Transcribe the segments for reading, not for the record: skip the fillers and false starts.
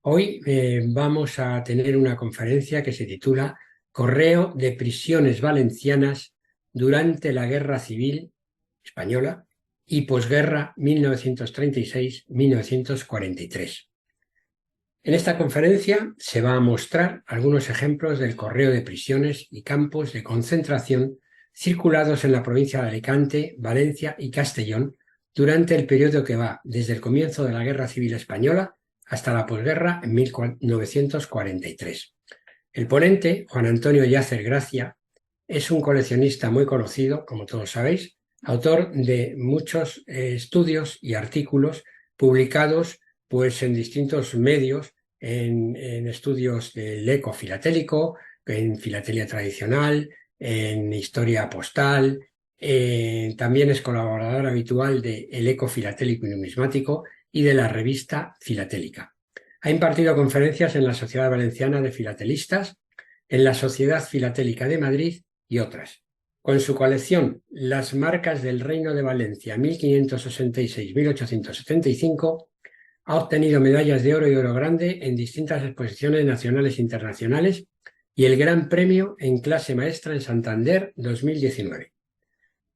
Hoy vamos a tener una conferencia que se titula Correo de prisiones valencianas durante la Guerra Civil Española y posguerra 1936-1943. En esta conferencia se va a mostrar algunos ejemplos del correo de prisiones y campos de concentración circulados en la provincia de Alicante, Valencia y Castellón durante el periodo que va desde el comienzo de la Guerra Civil Española hasta la posguerra en 1943. El ponente, Juan Antonio Yácer Gracia, es un coleccionista muy conocido, como todos sabéis, autor de muchos estudios y artículos publicados pues, en distintos medios, en estudios del eco filatélico, en filatelia tradicional, en historia postal. También es colaborador habitual de El Eco Filatélico y Numismático y de la revista Filatélica. Ha impartido conferencias en la Sociedad Valenciana de Filatelistas, en la Sociedad Filatélica de Madrid y otras. Con su colección Las marcas del Reino de Valencia 1566-1875, ha obtenido medallas de oro y oro grande en distintas exposiciones nacionales e internacionales y el Gran Premio en clase maestra en Santander 2019.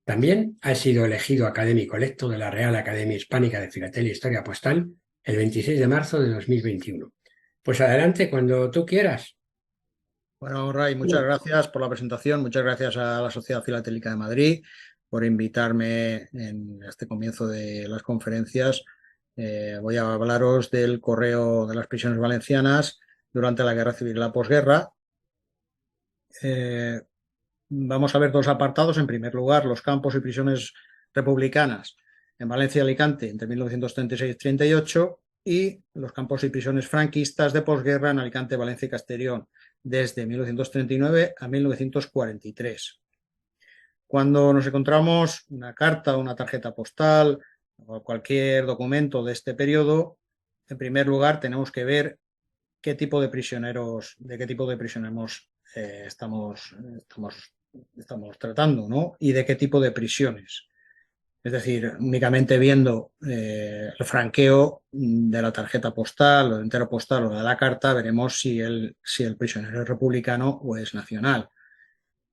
También ha sido elegido académico electo de la Real Academia Hispánica de Filatelia e Historia Postal el 26 de marzo de 2021. Pues adelante, cuando tú quieras. Bueno, Ray, muchas gracias por la presentación, muchas gracias a la Sociedad Filatélica de Madrid por invitarme en este comienzo de las conferencias. Voy a hablaros del correo de las prisiones valencianas durante la Guerra Civil y la posguerra. Vamos a ver dos apartados. En primer lugar, los campos y prisiones republicanas en Valencia y Alicante entre 1936 y 38 y los campos y prisiones franquistas de posguerra en Alicante, Valencia y Castellón desde 1939 a 1943. Cuando nos encontramos una carta, una tarjeta postal o cualquier documento de este periodo, en primer lugar tenemos que ver qué tipo de prisioneros, de qué tipo de prisioneros estamos tratando, ¿no? Y de qué tipo de prisiones. Es decir, únicamente viendo el franqueo de la tarjeta postal o de entero postal o de la carta, veremos si el prisionero es republicano o es nacional.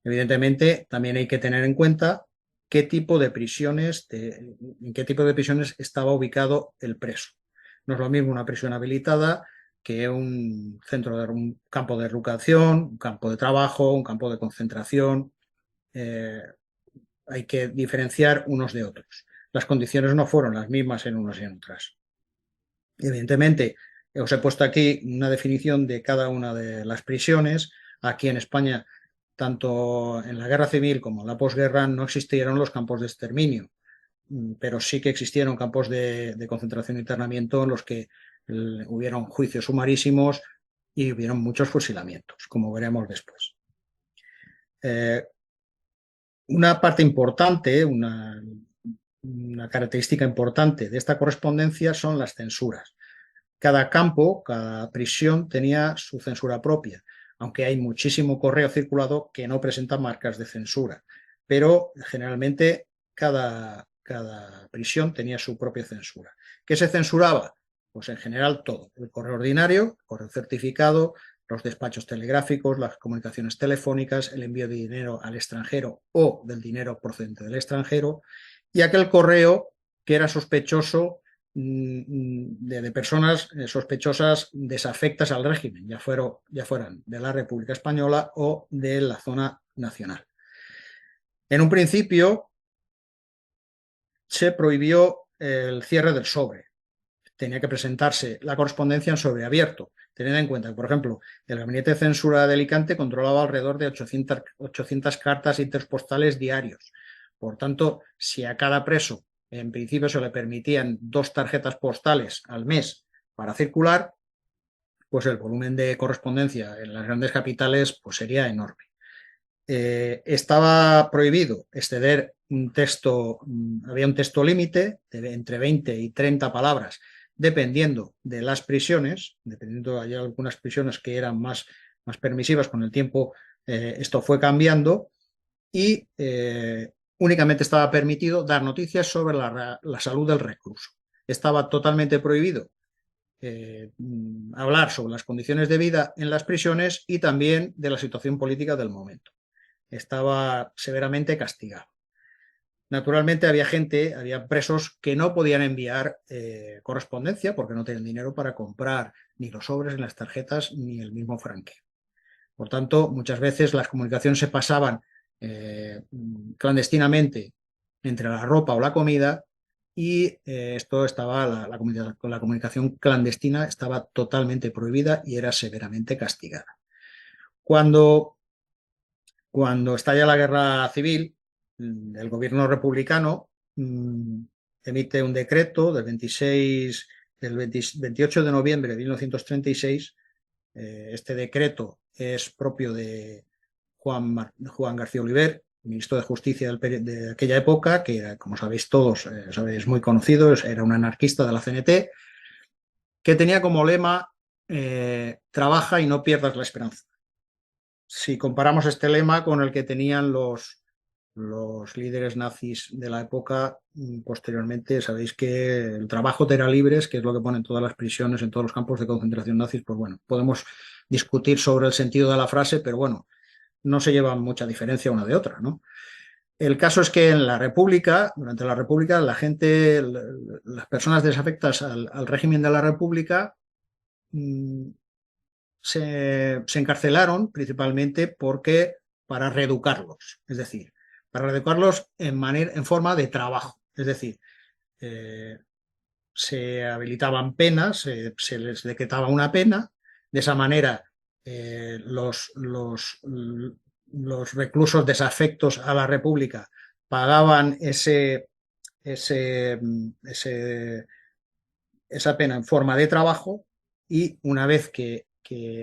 Evidentemente, también hay que tener en cuenta qué tipo de prisiones, en qué tipo de prisiones estaba ubicado el preso. No es lo mismo una prisión habilitada que un un campo de educación, un campo de trabajo, un campo de concentración. Hay que diferenciar unos de otros. Las condiciones no fueron las mismas en unas y en otras. Evidentemente, os he puesto aquí una definición de cada una de las prisiones. Aquí en España, tanto en la guerra civil como en la posguerra, no existieron los campos de exterminio, pero sí que existieron campos de concentración y internamiento en los que hubieron juicios sumarísimos y hubieron muchos fusilamientos, como veremos después. Una parte importante, una característica importante de esta correspondencia son las censuras. Cada campo, cada prisión tenía su censura propia, aunque hay muchísimo correo circulado que no presenta marcas de censura, pero generalmente cada prisión tenía su propia censura. ¿Qué se censuraba? Pues en general todo, el correo ordinario, el correo certificado, los despachos telegráficos, las comunicaciones telefónicas, el envío de dinero al extranjero o del dinero procedente del extranjero, y aquel correo que era sospechoso de personas sospechosas desafectas al régimen, ya fueran de la República Española o de la zona nacional. En un principio se prohibió el cierre del sobre. Tenía que presentarse la correspondencia en sobre abierto, teniendo en cuenta que, por ejemplo, el Gabinete de Censura de Alicante controlaba alrededor de 800 cartas interpostales diarios. Por tanto, si a cada preso en principio se le permitían 2 tarjetas postales al mes para circular, pues el volumen de correspondencia en las grandes capitales pues sería enorme. Estaba prohibido exceder un texto, había un texto límite de entre 20 y 30 palabras, dependiendo de las prisiones, hay algunas prisiones que eran más permisivas con el tiempo, esto fue cambiando y únicamente estaba permitido dar noticias sobre la salud del recluso. Estaba totalmente prohibido hablar sobre las condiciones de vida en las prisiones y también de la situación política del momento. Estaba severamente castigado. Naturalmente había presos que no podían enviar correspondencia porque no tenían dinero para comprar ni los sobres, ni las tarjetas, ni el mismo franque. Por tanto, muchas veces las comunicaciones se pasaban clandestinamente entre la ropa o la comida y esto estaba, la comunicación clandestina estaba totalmente prohibida y era severamente castigada. Cuando estalla la guerra civil, el gobierno republicano emite un decreto del 28 de noviembre de 1936. Este decreto es propio de Juan García Oliver, ministro de Justicia de aquella época, que era, como sabéis todos, sabéis, muy conocido, era un anarquista de la CNT, que tenía como lema trabaja y no pierdas la esperanza. Si comparamos este lema con el que tenían los líderes nazis de la época, posteriormente, sabéis que el trabajo te era libres, que es lo que ponen todas las prisiones, en todos los campos de concentración nazis, pues bueno, podemos discutir sobre el sentido de la frase, pero bueno, no se lleva mucha diferencia una de otra, ¿no? El caso es que en la República, durante la República, la gente, las personas desafectas al régimen de la República, se encarcelaron principalmente para reeducarlos, es decir, para reeducarlos en forma de trabajo, es decir, eh, se habilitaban penas, se les decretaba una pena, de esa manera los reclusos desafectos a la República pagaban ese, esa pena en forma de trabajo y una vez que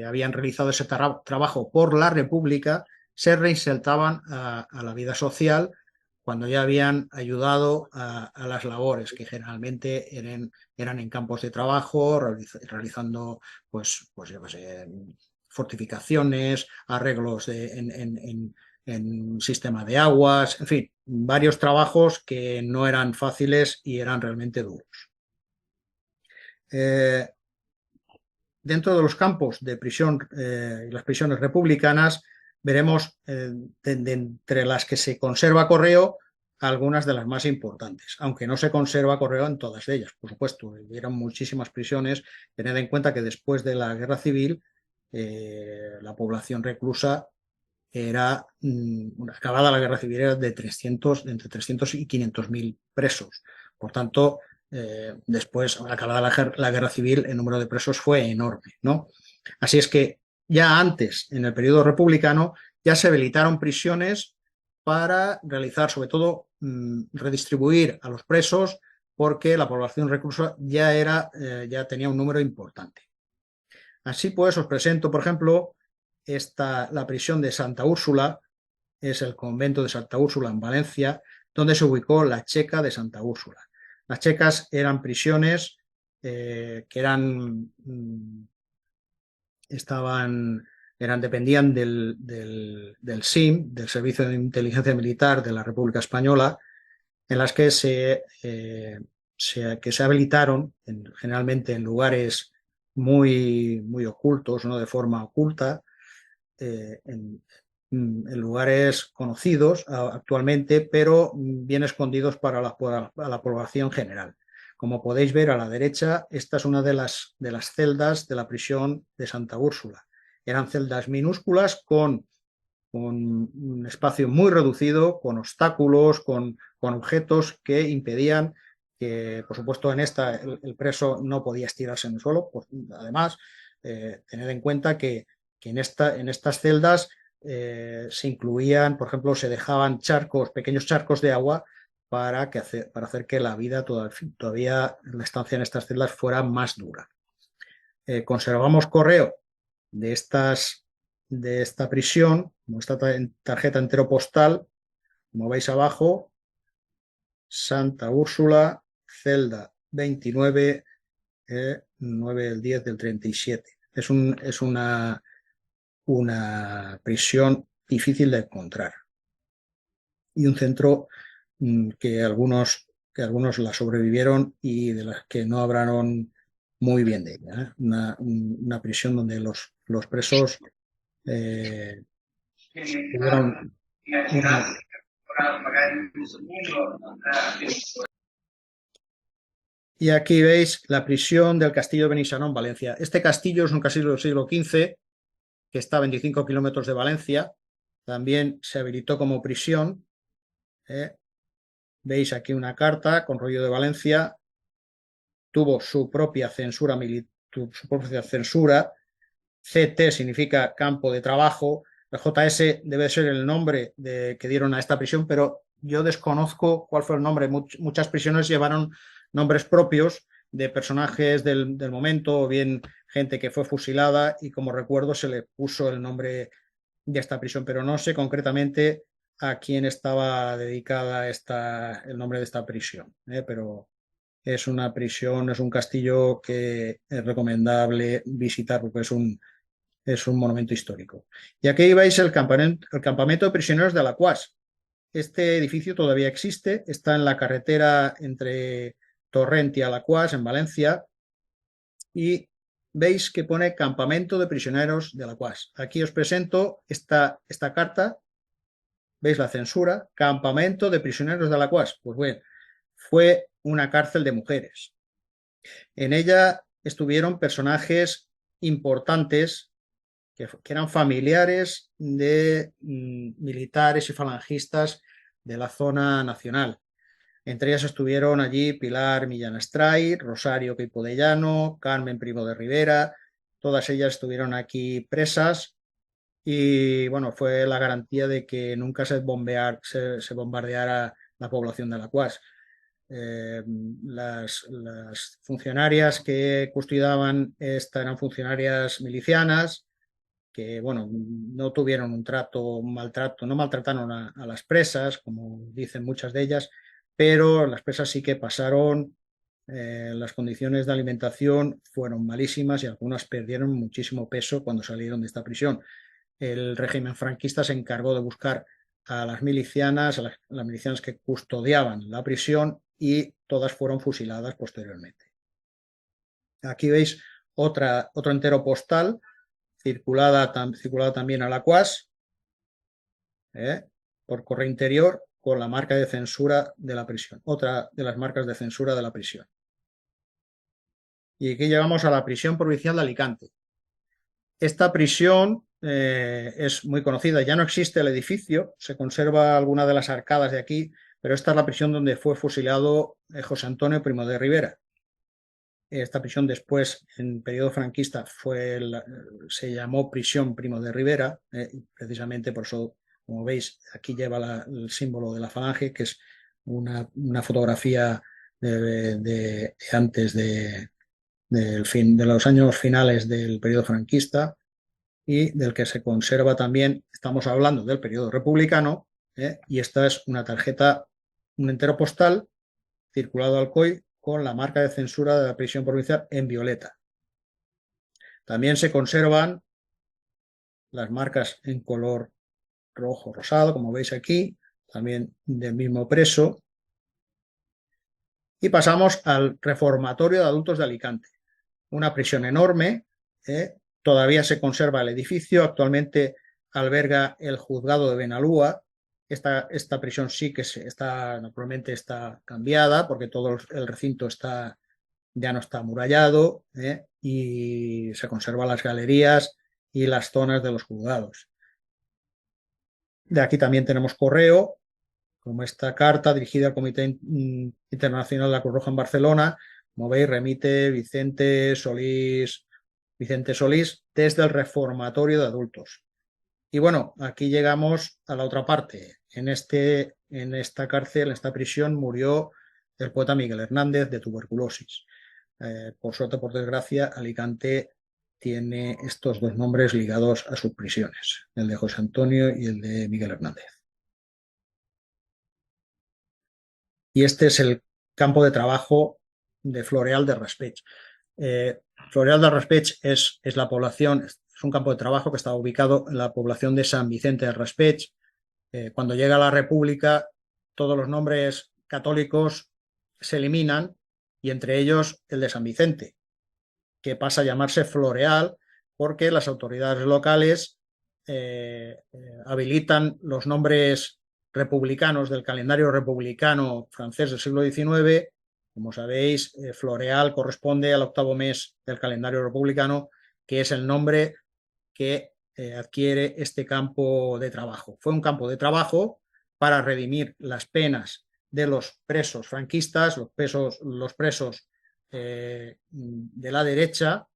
habían realizado ese trabajo por la República, se reinsertaban a la vida social cuando ya habían ayudado a las labores, que generalmente eran en campos de trabajo, realizando yo qué sé, fortificaciones, arreglos en sistema de aguas, en fin, varios trabajos que no eran fáciles y eran realmente duros. Dentro de los campos de prisión y las prisiones republicanas, veremos entre las que se conserva correo algunas de las más importantes, aunque no se conserva correo en todas ellas, por supuesto. Hubieron muchísimas prisiones. Tened en cuenta que después de la guerra civil, la población reclusa era, acabada la guerra civil, era de entre 300 y 500.000 presos. Por tanto, después, acabada la guerra civil, el número de presos fue enorme, ¿no? Así es que ya antes, en el periodo republicano, ya se habilitaron prisiones para realizar, sobre todo, redistribuir a los presos, porque la población reclusa ya tenía un número importante. Así pues, os presento, por ejemplo, la prisión de Santa Úrsula, es el convento de Santa Úrsula en Valencia, donde se ubicó la Checa de Santa Úrsula. Las checas eran prisiones que dependían del SIM, del Servicio de Inteligencia Militar de la República Española, en las que se habilitaron generalmente en lugares muy, muy ocultos, no de forma oculta, en lugares conocidos actualmente, pero bien escondidos para la población general. Como podéis ver a la derecha, esta es una de las celdas de la prisión de Santa Úrsula. Eran celdas minúsculas con un espacio muy reducido, con obstáculos, con objetos que impedían que, por supuesto, en esta el preso no podía estirarse en el suelo. Pues, además, tened en cuenta que en estas celdas se incluían, por ejemplo, se dejaban pequeños charcos de agua para hacer que la vida todavía la estancia en estas celdas fuera más dura. Conservamos correo de esta prisión, como esta tarjeta enteropostal, como veis abajo, Santa Úrsula, celda 29, 9 del 10 del 37. Es una prisión difícil de encontrar y un centro que algunos la sobrevivieron y de las que no habrán muy bien de ella, ¿eh? Una prisión donde los presos tuvieron una... Y aquí veis la prisión del castillo de Benissanó en Valencia. Este castillo es un castillo del siglo XV que está a 25 kilómetros de Valencia. También se habilitó como prisión. ¿Eh? Veis aquí una carta con rollo de Valencia. Tuvo su propia censura su propia censura. CT significa campo de trabajo. El JS debe ser el nombre que dieron a esta prisión, pero yo desconozco cuál fue el nombre. Muchas prisiones llevaron nombres propios de personajes del momento o bien gente que fue fusilada y como recuerdo se le puso el nombre de esta prisión, pero no sé concretamente a quién estaba dedicada el nombre de esta prisión, pero es una prisión, es un castillo que es recomendable visitar porque es un monumento histórico. Y aquí veis el campamento de prisioneros de Alacuás. Este edificio todavía existe, está en la carretera entre Torrent y Alacuás, en Valencia, y veis que pone Campamento de Prisioneros de Alacuás. Aquí os presento esta carta, veis la censura, Campamento de Prisioneros de Alacuás. Pues bueno, fue una cárcel de mujeres. En ella estuvieron personajes importantes que eran familiares de militares y falangistas de la zona nacional. Entre ellas estuvieron allí Pilar Millán Astray, Rosario Queipo de Llano, Carmen Primo de Rivera, todas ellas estuvieron aquí presas y bueno, fue la garantía de que nunca se bombardeara la población de Alacuás. Las funcionarias que custodiaban esta eran funcionarias milicianas que, bueno, no tuvieron un maltrato, no maltrataron a las presas, como dicen muchas de ellas, pero las presas sí que pasaron, las condiciones de alimentación fueron malísimas y algunas perdieron muchísimo peso cuando salieron de esta prisión. El régimen franquista se encargó de buscar a las milicianas, las milicianas que custodiaban la prisión y todas fueron fusiladas posteriormente. Aquí veis otro entero postal circulada también a la Cuas, por correo interior con la marca de censura de la prisión, otra de las marcas de censura de la prisión. Y aquí llegamos a la prisión provincial de Alicante. Esta prisión es muy conocida, ya no existe el edificio, se conserva alguna de las arcadas de aquí, pero esta es la prisión donde fue fusilado José Antonio Primo de Rivera. Esta prisión después, en periodo franquista, se llamó prisión Primo de Rivera, precisamente por eso, como veis, aquí lleva el símbolo de la falange, que es una fotografía de antes de los años finales del periodo franquista y del que se conserva también, estamos hablando del periodo republicano, y esta es una tarjeta, un entero postal circulado al COI con la marca de censura de la prisión provincial en violeta. También se conservan las marcas en color rojo rosado, como veis aquí, también del mismo preso. Y pasamos al Reformatorio de Adultos de Alicante, una prisión enorme, todavía se conserva el edificio, actualmente alberga el juzgado de Benalúa. Esta prisión sí que naturalmente está cambiada porque todo el recinto ya no está amurallado, y se conservan las galerías y las zonas de los juzgados. De aquí también tenemos correo, como esta carta dirigida al Comité Internacional de la Cruz Roja en Barcelona. Como veis, remite Vicente Solís desde el Reformatorio de Adultos. Y bueno, aquí llegamos a la otra parte. En esta cárcel, en esta prisión, murió el poeta Miguel Hernández de tuberculosis. Por suerte, por desgracia, Alicante tiene estos dos nombres ligados a sus prisiones, el de José Antonio y el de Miguel Hernández. Y este es el campo de trabajo de Floreal de Raspech. Floreal de Raspech es la población, es un campo de trabajo que está ubicado en la población de San Vicente de Raspech. Cuando llega la República, todos los nombres católicos se eliminan y entre ellos el de San Vicente. que pasa a llamarse Floreal, porque las autoridades locales habilitan los nombres republicanos del calendario republicano francés del siglo XIX. Como sabéis, Floreal corresponde al 8º mes del calendario republicano, que es el nombre que adquiere este campo de trabajo. Fue un campo de trabajo para redimir las penas de los presos franquistas, los presos de la derecha,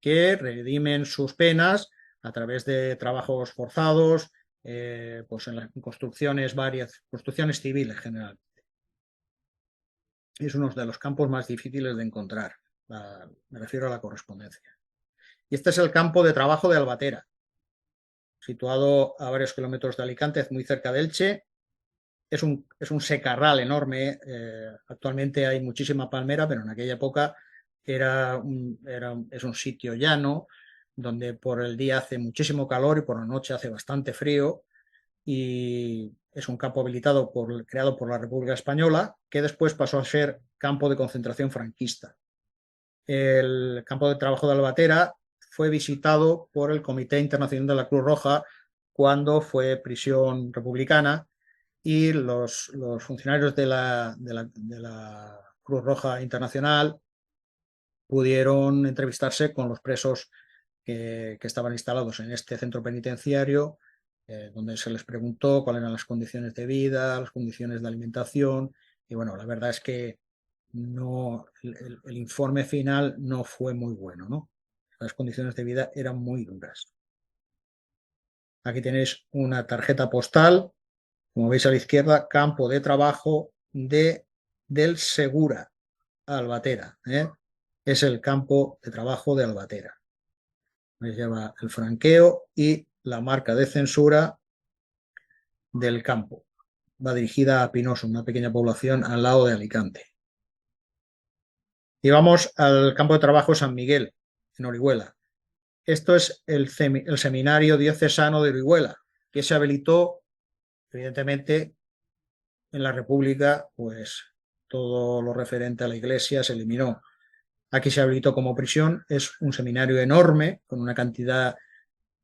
que redimen sus penas a través de trabajos forzados, pues en las construcciones varias, construcciones civiles generalmente. Es uno de los campos más difíciles de encontrar, me refiero a la correspondencia. Y este es el campo de trabajo de Albatera, situado a varios kilómetros de Alicante, muy cerca de Elche. Es un secarral enorme. Actualmente hay muchísima palmera, pero en aquella época es un sitio llano, donde por el día hace muchísimo calor y por la noche hace bastante frío. Y es un campo habilitado creado por la República Española, que después pasó a ser campo de concentración franquista. El campo de trabajo de Albatera fue visitado por el Comité Internacional de la Cruz Roja cuando fue prisión republicana, y los funcionarios de la Cruz Roja Internacional pudieron entrevistarse con los presos que estaban instalados en este centro penitenciario, donde se les preguntó cuáles eran las condiciones de vida, las condiciones de alimentación, y bueno, la verdad es que el informe final no fue muy bueno, ¿no? Las condiciones de vida eran muy duras. Aquí tenéis una tarjeta postal, como veis a la izquierda, campo de trabajo del Segura, Albatera. Es el campo de trabajo de Albatera. Me lleva el franqueo y la marca de censura del campo. Va dirigida a Pinoso, una pequeña población al lado de Alicante. Y vamos al campo de trabajo San Miguel, en Orihuela. Esto es el seminario diocesano de Orihuela, que se habilitó, evidentemente, en la República, pues todo lo referente a la Iglesia se eliminó. Aquí se habilitó como prisión. Es un seminario enorme, con una cantidad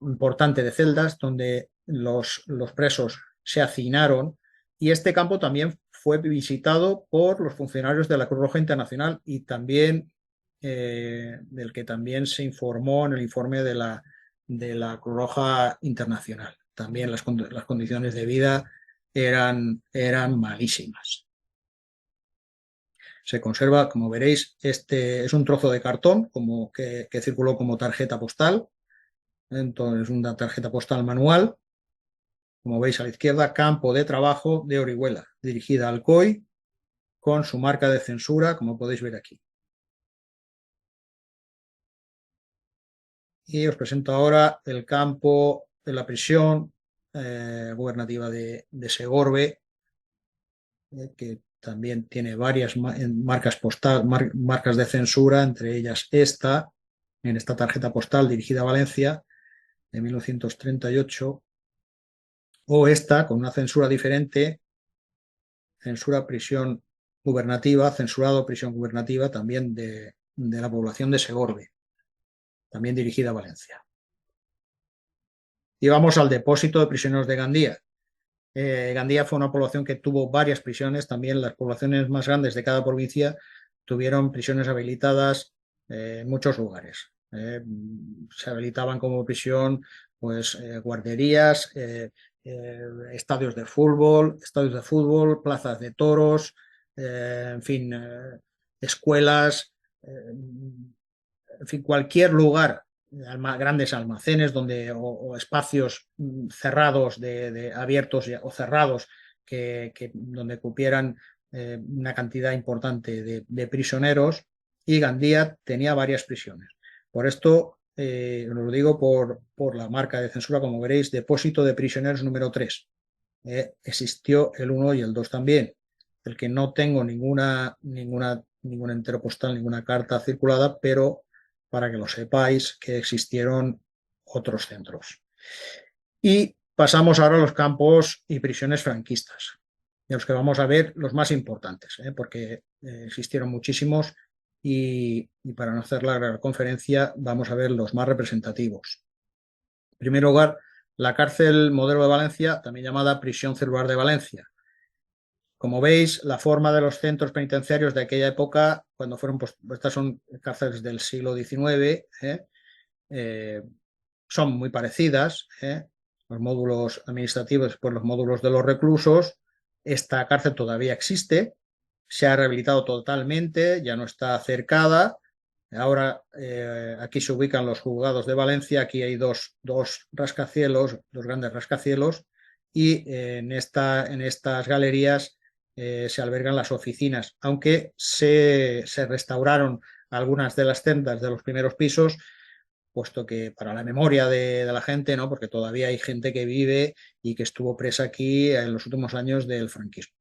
importante de celdas, donde los presos se hacinaron, y este campo también fue visitado por los funcionarios de la Cruz Roja Internacional, y también del que también se informó en el informe de la Cruz Roja Internacional. También las condiciones de vida eran malísimas. Se conserva, como veréis, este es un trozo de cartón que circuló como tarjeta postal. Entonces, una tarjeta postal manual, como veis a la izquierda, campo de trabajo de Orihuela, dirigida al COI, con su marca de censura, como podéis ver aquí. Y os presento ahora el campo de la prisión gubernativa de Segorbe, que también tiene varias marcas marcas de censura, entre ellas en esta tarjeta postal dirigida a Valencia, de 1938, o esta con una censura diferente, censura prisión gubernativa, censurado prisión gubernativa, también de la población de Segorbe, también dirigida a Valencia. Y vamos al depósito de prisioneros de Gandía. Gandía fue una población que tuvo varias prisiones. También las poblaciones más grandes de cada provincia tuvieron prisiones habilitadas en muchos lugares. Se habilitaban como prisión pues guarderías, estadios de fútbol, plazas de toros, en fin, escuelas, en fin, cualquier lugar, grandes almacenes o espacios cerrados, abiertos o cerrados, donde cupieran una cantidad importante de prisioneros, y Gandía tenía varias prisiones. Por esto, os lo digo por la marca de censura, como veréis, depósito de prisioneros número 3. Existió el 1 y el 2 también. El que no tengo ningún entero postal, ninguna carta circulada, pero para que lo sepáis que existieron otros centros. Y pasamos ahora a los campos y prisiones franquistas, de los que vamos a ver los más importantes, porque existieron muchísimos y para no hacer larga la conferencia vamos a ver los más representativos. En primer lugar, la cárcel Modelo de Valencia, también llamada Prisión Celular de Valencia. Como veis, la forma de los centros penitenciarios de aquella época, cuando fueron, pues, estas son cárceles del siglo XIX, son muy parecidas, los módulos administrativos, pues los módulos de los reclusos. Esta cárcel todavía existe, se ha rehabilitado totalmente, ya no está cercada. Ahora aquí se ubican los juzgados de Valencia, aquí hay dos rascacielos, dos grandes rascacielos, y en estas galerías se albergan las oficinas, aunque se restauraron algunas de las celdas de los primeros pisos, puesto que para la memoria de la gente, ¿no? Porque todavía hay gente que vive y que estuvo presa aquí en los últimos años del franquismo.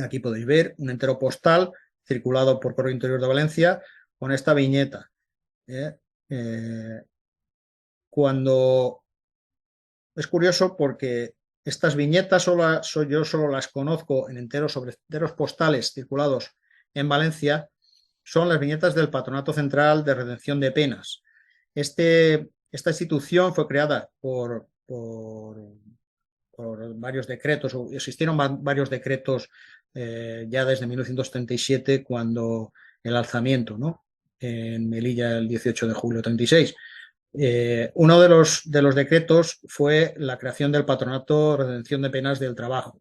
Aquí podéis ver un entero postal circulado por Correo Interior de Valencia con esta viñeta. Cuando es curioso porque estas viñetas yo solo las conozco en sobre enteros postales circulados en Valencia, son las viñetas del Patronato Central de Redención de Penas. Esta institución fue creada por varios decretos, o existieron varios decretos ya desde 1937, cuando el alzamiento, ¿no? En Melilla el 18 de julio de 36. Uno de los decretos fue la creación del Patronato de Redención de Penas del Trabajo.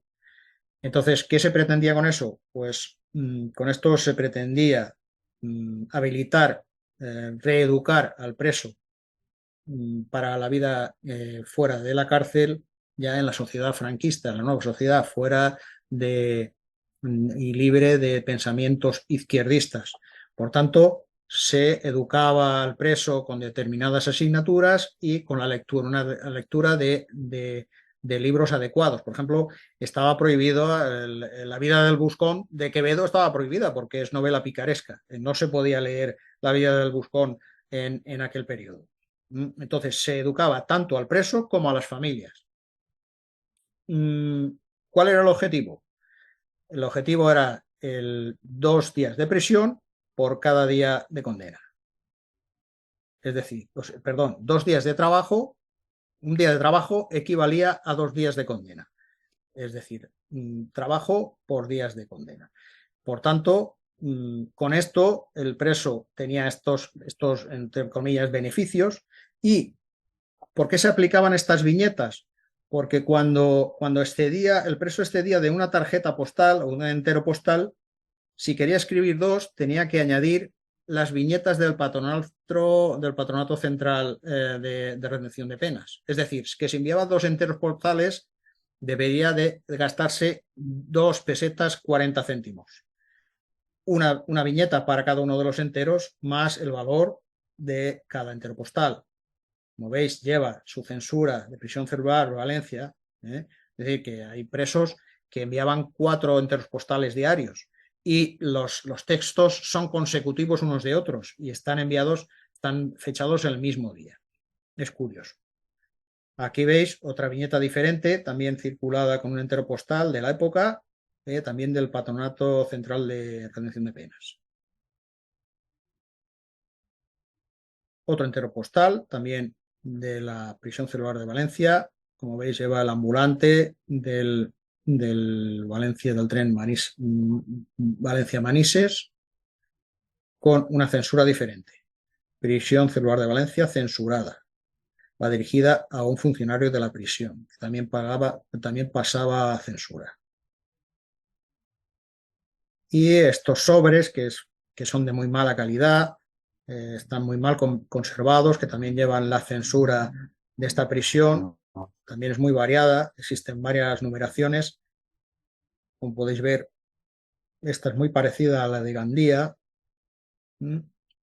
Entonces, ¿qué se pretendía con eso? Pues con esto se pretendía habilitar, reeducar al preso para la vida fuera de la cárcel, ya en la sociedad franquista, en la nueva sociedad, fuera y libre de pensamientos izquierdistas. Por tanto, se educaba al preso con determinadas asignaturas y con la lectura, una lectura de libros adecuados. Por ejemplo, estaba prohibido la vida del Buscón de Quevedo, estaba prohibida porque es novela picaresca. No se podía leer la vida del Buscón en aquel periodo. Entonces se educaba tanto al preso como a las familias. ¿Cuál era el objetivo? El objetivo era 2 días de prisión por cada día de condena. Es decir, 2 días de trabajo, un día de trabajo equivalía a 2 días de condena. Es decir, trabajo por días de condena. Por tanto, con esto el preso tenía estos, entre comillas, beneficios. ¿Y por qué se aplicaban estas viñetas? Porque cuando el preso excedía de una tarjeta postal o un entero postal, si quería escribir 2, tenía que añadir las viñetas del Patronato Central de Redención de Penas. Es decir, que si enviaba 2 enteros postales, debería de gastarse 2 pesetas 40 céntimos. Una viñeta para cada uno de los enteros, más el valor de cada entero postal. Como veis, lleva su censura de Prisión Celular Valencia. Es decir, que hay presos que enviaban 4 enteros postales diarios y los textos son consecutivos unos de otros y están fechados el mismo día. Es curioso. Aquí veis otra viñeta diferente, también circulada con un entero postal de la época, también del Patronato Central de Redención de Penas. Otro entero postal, también de la Prisión Celular de Valencia. Como veis, lleva el ambulante del Valencia, del tren Valencia-Manises, con una censura diferente. Prisión Celular de Valencia censurada. Va dirigida a un funcionario de la prisión, que también pasaba censura. Y estos sobres, que son de muy mala calidad, están muy mal conservados, que también llevan la censura de esta prisión. También es muy variada, existen varias numeraciones. Como podéis ver, esta es muy parecida a la de Gandía.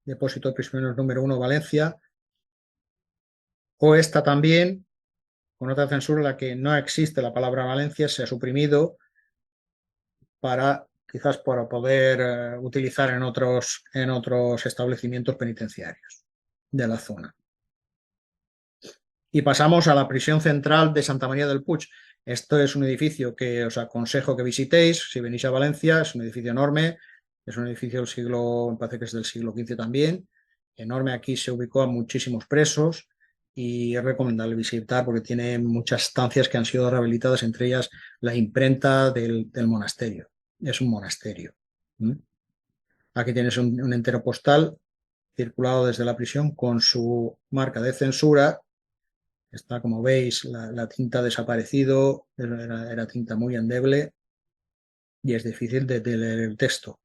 Depósito de prisioneros número 1, Valencia. O esta también, con otra censura en la que no existe la palabra Valencia, se ha suprimido quizás para poder utilizar en otros establecimientos penitenciarios de la zona. Y pasamos a la prisión central de Santa María del Puig. Esto es un edificio que os aconsejo que visitéis si venís a Valencia. Es un edificio enorme, Es un edificio del siglo, me parece que es del siglo XV también, enorme. Aquí se ubicó a muchísimos presos y es recomendable visitar porque tiene muchas estancias que han sido rehabilitadas, entre ellas la imprenta del monasterio. Es un monasterio. ¿Mm? Aquí tienes un entero postal circulado desde la prisión con su marca de censura. Está, como veis, la tinta ha desaparecido, era tinta muy endeble y es difícil de leer el texto.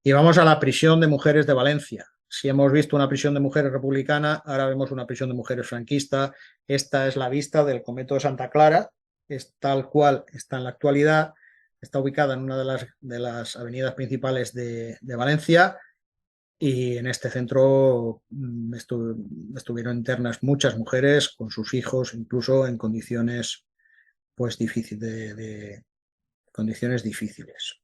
Y vamos a la prisión de mujeres de Valencia. Si hemos visto una prisión de mujeres republicana, ahora vemos una prisión de mujeres franquista. Esta es la vista del convento de Santa Clara, es tal cual está en la actualidad. Está ubicada en una de las avenidas principales de Valencia y en este centro estuvieron internas muchas mujeres con sus hijos, incluso en condiciones pues difíciles, condiciones difíciles.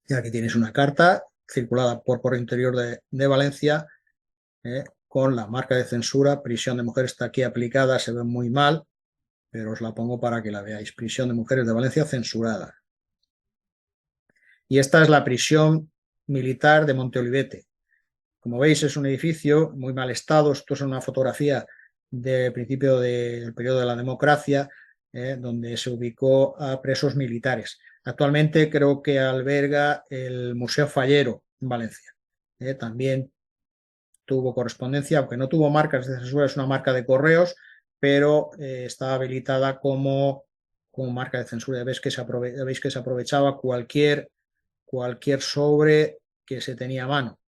Y aquí tienes una carta circulada por Correo Interior de Valencia con la marca de censura. Prisión de mujeres está aquí aplicada, se ve muy mal, pero os la pongo para que la veáis. Prisión de mujeres de Valencia censurada. Y esta es la prisión militar de Monteolivete. Como veis, es un edificio muy mal estado. Esto es una fotografía de principio del periodo de la democracia, donde se ubicó a presos militares. Actualmente creo que alberga el Museo Fallero en Valencia. También tuvo correspondencia, aunque no tuvo marcas de censura, es una marca de correos, pero está habilitada como marca de censura. Veis que se aprovechaba cualquier sobre que se tenía a mano,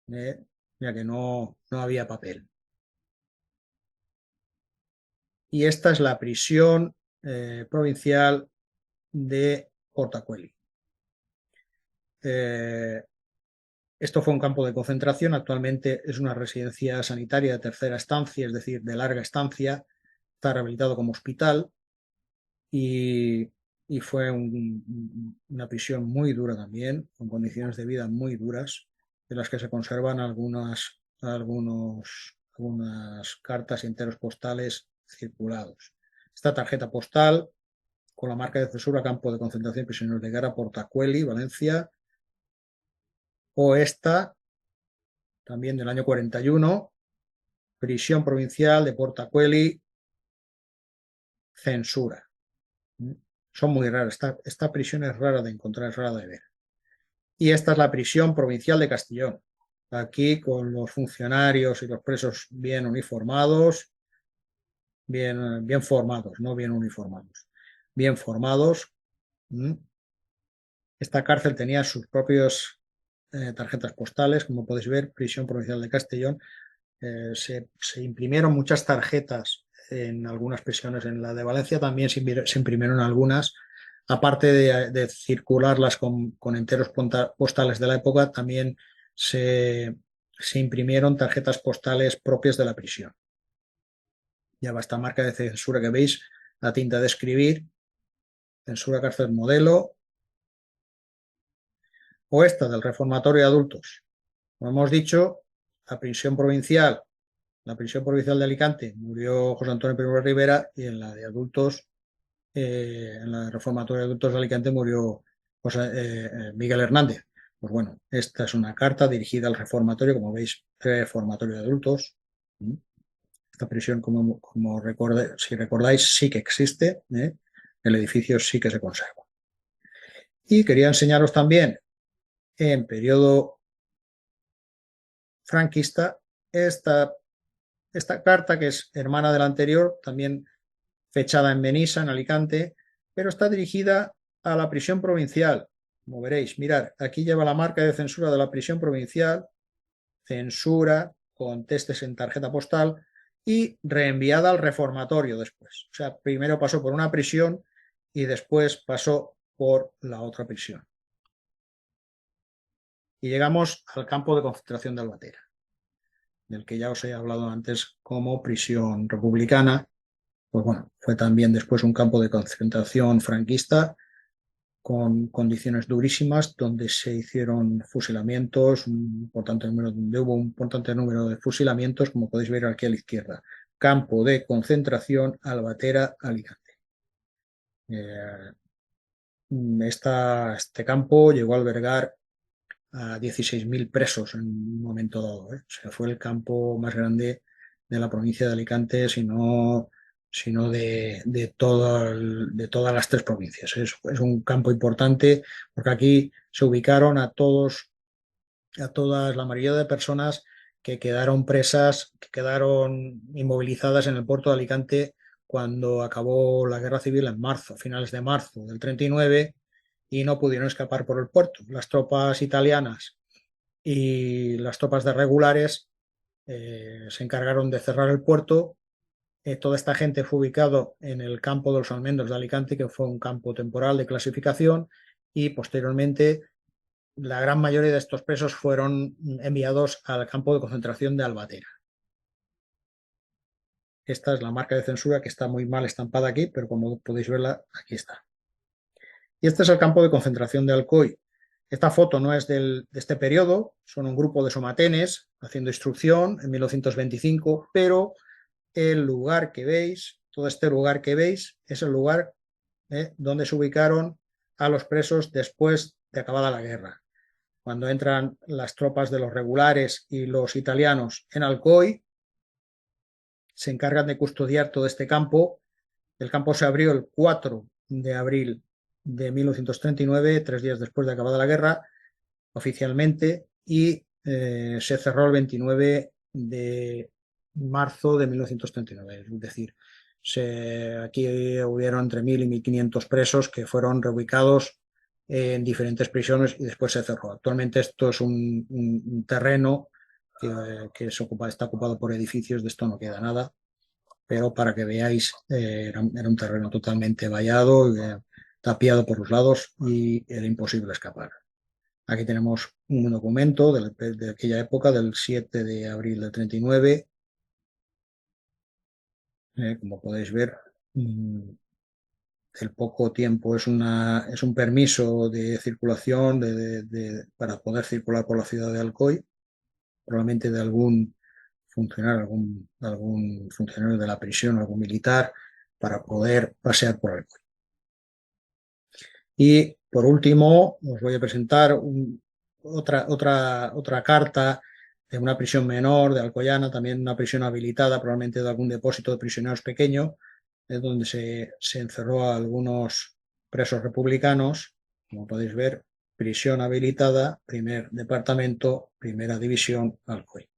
ya que no había papel. Y esta es la prisión provincial de Portacueli. Esto fue un campo de concentración, actualmente es una residencia sanitaria de tercera estancia, es decir, de larga estancia, está rehabilitado como hospital y fue una prisión muy dura también, con condiciones de vida muy duras, de las que se conservan algunas cartas y enteros postales circulados. Esta tarjeta postal con la marca de censura Campo de Concentración Prisioneros de Guerra, Portacueli, Valencia, o esta también del año 41, Prisión Provincial de Portacueli, censura. Son muy raras, esta prisión es rara de encontrar, es rara de ver. Y esta es la Prisión Provincial de Castellón. Aquí con los funcionarios y los presos bien uniformados, bien formados, no bien uniformados, bien formados. Esta cárcel tenía sus propios tarjetas postales, como podéis ver, Prisión Provincial de Castellón. Se imprimieron muchas tarjetas en algunas prisiones. En la de Valencia también se imprimieron algunas. Aparte de circularlas con enteros postales de la época, también se imprimieron tarjetas postales propias de la prisión. Ya va esta marca de censura que veis, la tinta de escribir, censura cárcel modelo, o esta del reformatorio de adultos. Como hemos dicho, la prisión provincial de Alicante murió José Antonio I Rivera y en la de adultos, en la reformatoria de adultos de Alicante murió Miguel Hernández. Pues bueno, esta es una carta dirigida al reformatorio, como veis, reformatorio de adultos. Esta prisión, si recordáis, sí que existe, el edificio sí que se conserva. Y quería enseñaros también, en periodo franquista, esta carta, que es hermana de la anterior, también fechada en Benissa, en Alicante, pero está dirigida a la prisión provincial. Como veréis, mirad, aquí lleva la marca de censura de la prisión provincial, censura con testes en tarjeta postal y reenviada al reformatorio después. O sea, primero pasó por una prisión y después pasó por la otra prisión. Y llegamos al campo de concentración de Albatera, del que ya os he hablado antes como prisión republicana. Pues bueno, fue también después un campo de concentración franquista con condiciones durísimas, donde se hicieron fusilamientos, donde hubo un importante número de fusilamientos, como podéis ver aquí a la izquierda. Campo de concentración Albatera, Alicante. Este campo llegó a albergar a 16.000 presos en un momento dado, ¿eh? O sea, fue el campo más grande de la provincia de Alicante, sino de todas las tres provincias. Es un campo importante porque aquí se ubicaron a todas, la mayoría de personas que quedaron presas, que quedaron inmovilizadas en el puerto de Alicante cuando acabó la guerra civil en marzo, finales de marzo del 39, y no pudieron escapar por el puerto. Las tropas italianas y las tropas de regulares se encargaron de cerrar el puerto. Toda esta gente fue ubicado en el campo de los Almendros de Alicante, que fue un campo temporal de clasificación, y posteriormente la gran mayoría de estos presos fueron enviados al campo de concentración de Albatera. Esta es la marca de censura que está muy mal estampada aquí, pero como podéis verla, aquí está. Y este es el campo de concentración de Alcoy. Esta foto no es de este periodo, son un grupo de somatenes haciendo instrucción en 1925, pero el lugar que veis, todo este lugar que veis, es el lugar donde se ubicaron a los presos después de acabada la guerra. Cuando entran las tropas de los regulares y los italianos en Alcoy, se encargan de custodiar todo este campo. El campo se abrió el 4 de abril de 1939, 3 días después de acabada la guerra, oficialmente, y se cerró el 29 de marzo de 1939. Es decir, aquí hubieron entre 1.000 y 1.500 presos que fueron reubicados en diferentes prisiones y después se cerró. Actualmente esto es un terreno que está ocupado por edificios, de esto no queda nada, pero para que veáis, era un terreno totalmente vallado, tapiado por los lados y era imposible escapar. Aquí tenemos un documento de aquella época, del 7 de abril del 39. Como podéis ver, el poco tiempo es un permiso de circulación para poder circular por la ciudad de Alcoy, probablemente de algún funcionario de la prisión, algún militar, para poder pasear por Alcoy. Y por último, os voy a presentar otra carta de una prisión menor de Alcoyana, también una prisión habilitada, probablemente de algún depósito de prisioneros pequeño, donde se encerró a algunos presos republicanos. Como podéis ver, prisión habilitada, primer departamento, primera división, Alcoy.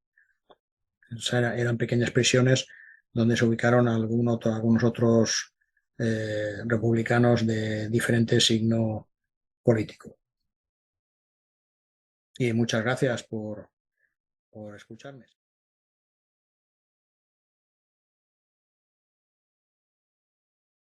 O sea, eran pequeñas prisiones donde se ubicaron algunos otros republicanos de diferente signo político. Y muchas gracias por escucharme.